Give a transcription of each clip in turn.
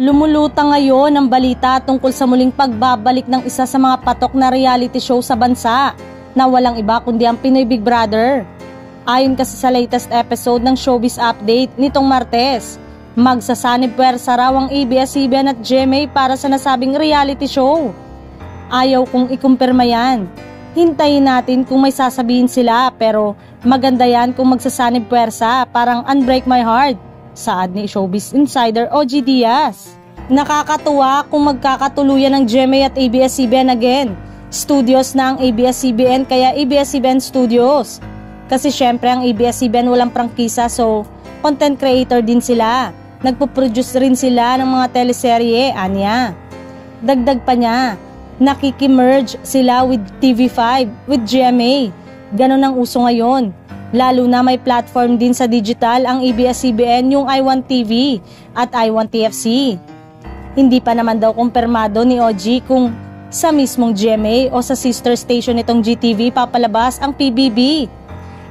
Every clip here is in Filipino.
Lumulutang ngayon ang balita tungkol sa muling pagbabalik ng isa sa mga patok na reality show sa bansa na walang iba kundi ang Pinoy Big Brother. Ayon kasi sa latest episode ng Showbiz Update nitong Martes, magsasanib puwersa raw ang ABS-CBN at GMA para sa nasabing reality show. Ayaw kong ikumpirma yan. Hintayin natin kung may sasabihin sila, pero maganda yan kung magsasanib puwersa, parang Unbreak My Heart, saad ni Showbiz Insider OG Diaz. Nakakatuwa kung magkakatuluyan ng GMA at ABS-CBN again. Studios na ang ABS-CBN kaya ABS-CBN Studios. Kasi syempre ang ABS-CBN walang prangkisa, so content creator din sila. Nagpo-produce rin sila ng mga teleserye, anya. Dagdag pa niya, nakikimerge sila with TV5, with GMA. Ganon ang uso ngayon. Lalo na may platform din sa digital ang ABS-CBN, yung I1TV at I1TFC. Hindi pa naman daw kumpirmado ni OG kung sa mismong GMA o sa sister station nitong GTV papalabas ang PBB.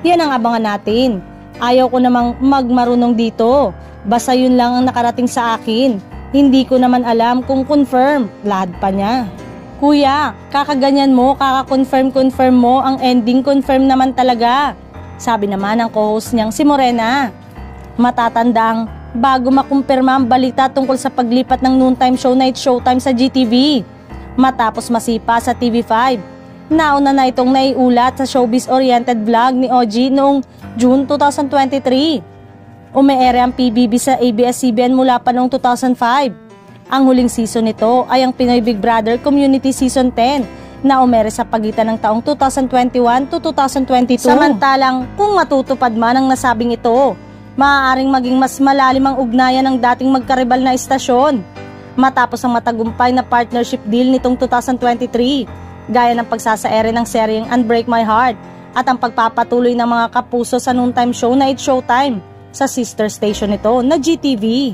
Yan ang abangan natin. Ayaw ko namang magmarunong dito. Basta yun lang ang nakarating sa akin. Hindi ko naman alam kung confirm. Lahad pa niya. Kuya, kakaganyan mo, kaka-confirm mo, ang ending confirm naman talaga. Sabi naman ng co-host niyang si Morena. Matatandang bago makumpirma ang balita tungkol sa paglipat ng noontime show Night Showtime sa GTV. Matapos masipa sa TV5. Nauna na itong naiulat sa showbiz-oriented vlog ni OG noong June 2023. Umeere ang PBB sa ABS-CBN mula pa noong 2005. Ang huling season nito ay ang Pinoy Big Brother Community Season 10 na umere sa pagitan ng taong 2021 to 2022. Samantalang kung matutupad man ang nasabing ito, maaaring maging mas malalim ang ugnayan ng dating magkaribal na istasyon. Matapos ang matagumpay na partnership deal nitong 2023, gaya ng pagsasaere ng seryeng Unbreak My Heart at ang pagpapatuloy ng mga kapuso sa noontime show na It's Showtime sa sister station nito na GTV.